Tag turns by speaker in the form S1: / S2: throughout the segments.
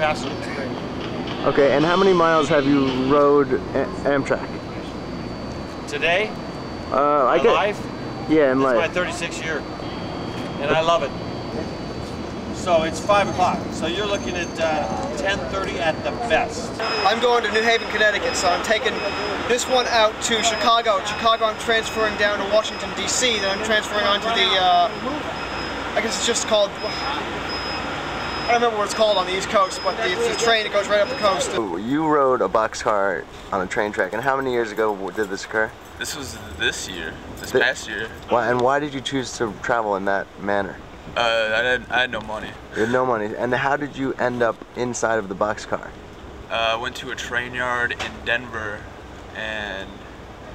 S1: faster. It's great.
S2: Okay, and how many miles have you rode Amtrak?
S1: Today?
S2: I
S1: get life?
S2: Yeah, in life.
S1: It's my 36th year, and I love it. So it's 5 o'clock. So you're looking at 10:30 at the best.
S3: I'm going to New Haven, Connecticut, so I'm taking this one out to Chicago. Chicago, I'm transferring down to Washington, D.C. Then I'm transferring onto the, I guess it's just called, I don't remember what it's called on the East Coast, but it's a train that goes right up the coast.
S2: You rode a boxcar on a train track, and how many years ago did this occur?
S4: This was this past year.
S2: And why did you choose to travel in that manner?
S4: I had no money.
S2: You had no money. And how did you end up inside of the boxcar?
S4: I went to a train yard in Denver and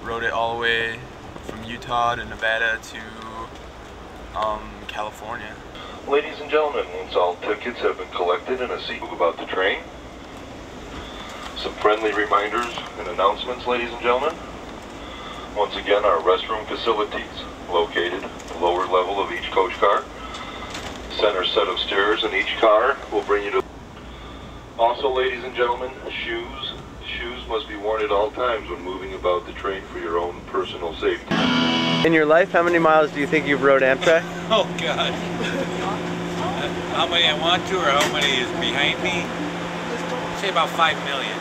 S4: rode it all the way from Utah to Nevada to California.
S5: Ladies and gentlemen, once all tickets have been collected and a seat about the train, some friendly reminders and announcements, ladies and gentlemen. Once again, our restroom facilities located at the lower level of each coach car. Center set of stairs in each car will bring you to. Also, ladies and gentlemen, shoes must be worn at all times when moving about the train for your own personal safety.
S2: In your life, how many miles do you think you've rode Amtrak?
S6: Oh God. How many I want to, or how many is behind me? Say about 5 million.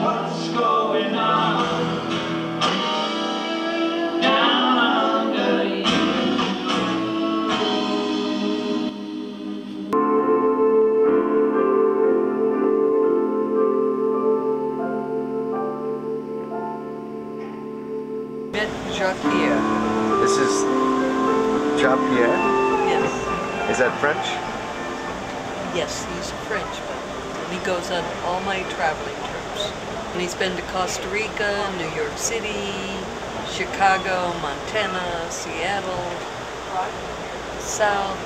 S7: What's going on down under you?
S8: Jacques-Pierre.
S2: This is Jacques-Pierre?
S8: Yes.
S2: Is that French?
S8: Yes, he's French, but he goes on all my traveling trips. And he's been to Costa Rica, New York City, Chicago, Montana, Seattle, South,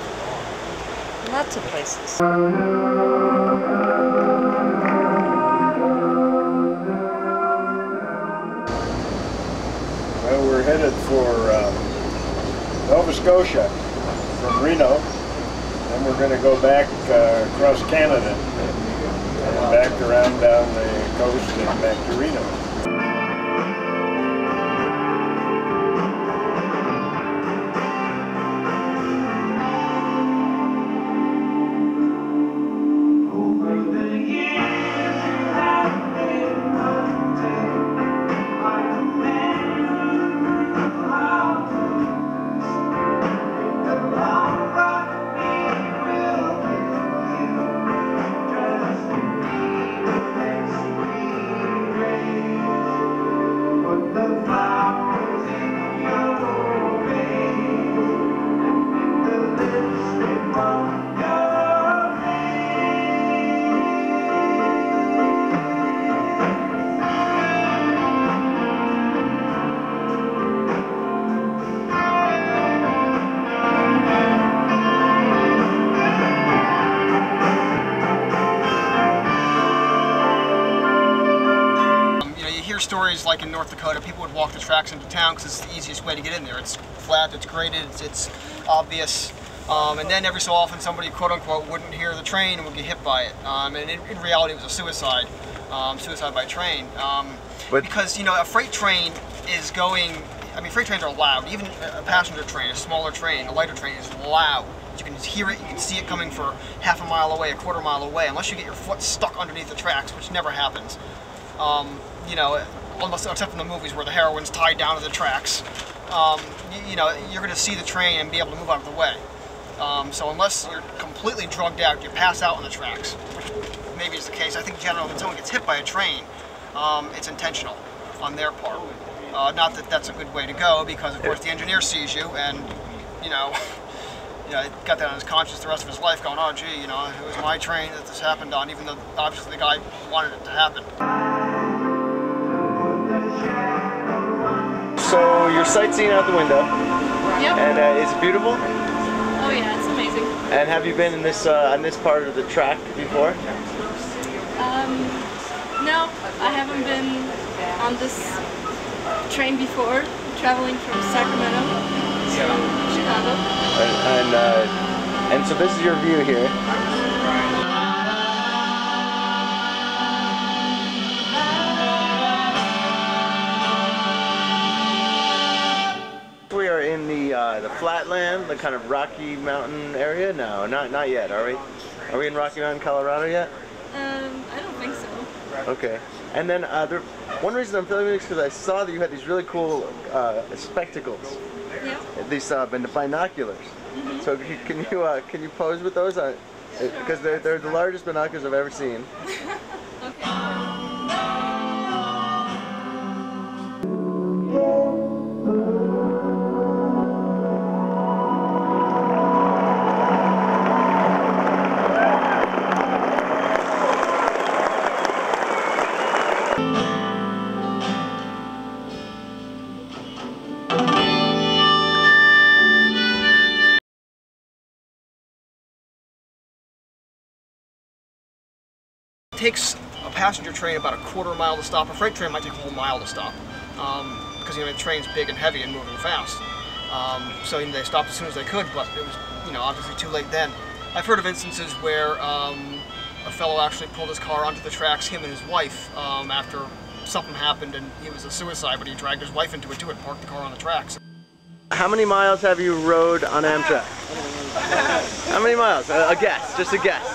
S8: lots of places.
S9: Well, we're headed for Nova Scotia from Reno. Then we're going to go back across Canada and back around down the coast and back to Reno.
S3: Stories like in North Dakota, people would walk the tracks into town because it's the easiest way to get in there. It's flat, it's graded, it's obvious, and then every so often somebody quote-unquote wouldn't hear the train and would get hit by it. And in reality it was a suicide by train. Because, you know, a freight train is going, I mean, freight trains are loud. Even a passenger train, a smaller train, a lighter train is loud. You can hear it, you can see it coming for half a mile away, a quarter mile away, unless you get your foot stuck underneath the tracks, which never happens. You know, except in the movies where the heroine's tied down to the tracks, you know, you're going to see the train and be able to move out of the way. So unless you're completely drugged out, you pass out on the tracks, which maybe is the case. I think generally when someone gets hit by a train, it's intentional on their part. Not that that's a good way to go, because of course the engineer sees you and, you know, got that on his conscience the rest of his life going, oh gee, you know, it was my train that this happened on, even though obviously the guy wanted it to happen.
S2: So you're sightseeing out the window.
S10: Yep.
S2: And is it beautiful?
S10: Oh yeah, it's amazing.
S2: And have you been in this on this part of the track before?
S10: No, I haven't been on this train before. Traveling from Sacramento to Chicago.
S2: And so this is your view here. the flatland, the kind of Rocky Mountain area? No, not yet, are we? Are we in Rocky Mountain, Colorado yet?
S10: I don't think so.
S2: Okay. And then one reason I'm filming this is because I saw that you had these really cool spectacles.
S10: Yeah.
S2: These binoculars.
S10: Mm-hmm.
S2: So can you pose with those? Because they're the largest binoculars I've ever seen.
S10: Okay.
S3: It takes a passenger train about a quarter mile to stop. A freight train might take a whole mile to stop because the train's big and heavy and moving fast. So they stopped as soon as they could, but it was obviously too late then. I've heard of instances where a fellow actually pulled his car onto the tracks, him and his wife, after something happened and he was a suicide, but he dragged his wife into it too and parked the car on the tracks.
S2: How many miles have you rode on Amtrak? How many miles? A guess, just a guess.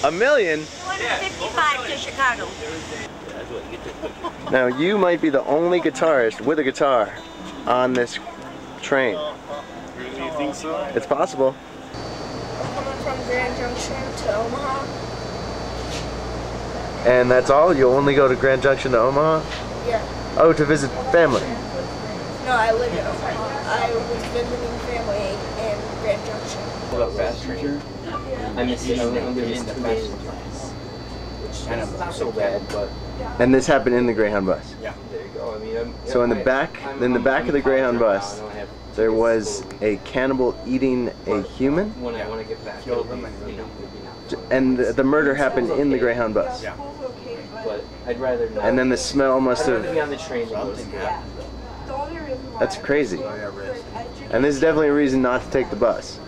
S2: 1 million?
S11: 155 to Chicago.
S2: Now you might be the only guitarist with a guitar on this train.
S9: You think so?
S2: It's possible.
S11: Coming from Grand Junction to Omaha.
S2: And that's all? You'll only go to Grand Junction to Omaha?
S11: Yeah.
S2: Oh, to visit family?
S11: No, I live in Omaha. I was visiting family in Grand Junction.
S12: What fast train? I'm missing the fast class, which kind of so bad, but.
S2: And this happened in the Greyhound bus?
S12: Yeah. There you go. I mean,
S2: so in the back of the Greyhound bus, there was a cannibal eating a human?
S12: When I want to get back,
S2: and the murder happened in the Greyhound bus?
S12: Yeah. But I'd rather not.
S2: And then the smell must have...
S12: be on the train.
S2: That's crazy. And this is definitely a reason not to take the bus.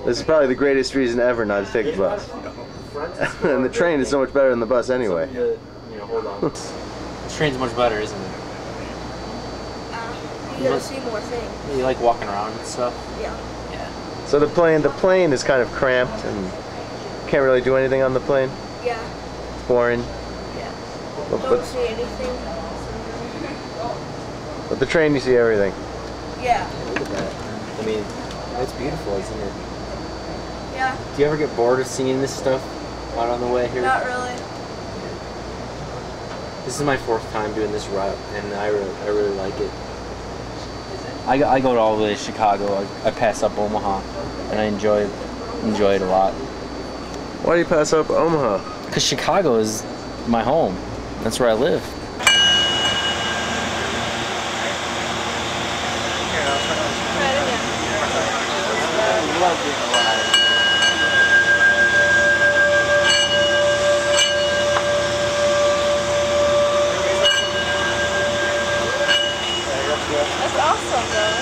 S2: This is probably the greatest reason ever not to take the bus. And the train is so much better than the bus anyway.
S12: Hold on. The train's much better, isn't it?
S11: You gotta see more things.
S12: You like walking around and stuff?
S11: Yeah.
S12: Yeah.
S2: So the plane is kind of cramped and can't really do anything on the plane?
S11: Yeah.
S2: It's boring?
S11: Yeah.
S2: But,
S11: Don't see anything.
S2: But the train you see everything?
S11: Yeah.
S12: Look at that. I mean, it's beautiful, isn't it?
S11: Yeah.
S12: Do you ever get bored of seeing this stuff out on the way here?
S11: Not really.
S12: This is my 4th time doing this route, and I really like it. I go all the way to Chicago. I pass up Omaha, and I enjoy it a lot.
S2: Why do you pass up Omaha?
S12: Because Chicago is my home. That's where I live.
S10: That's awesome, though.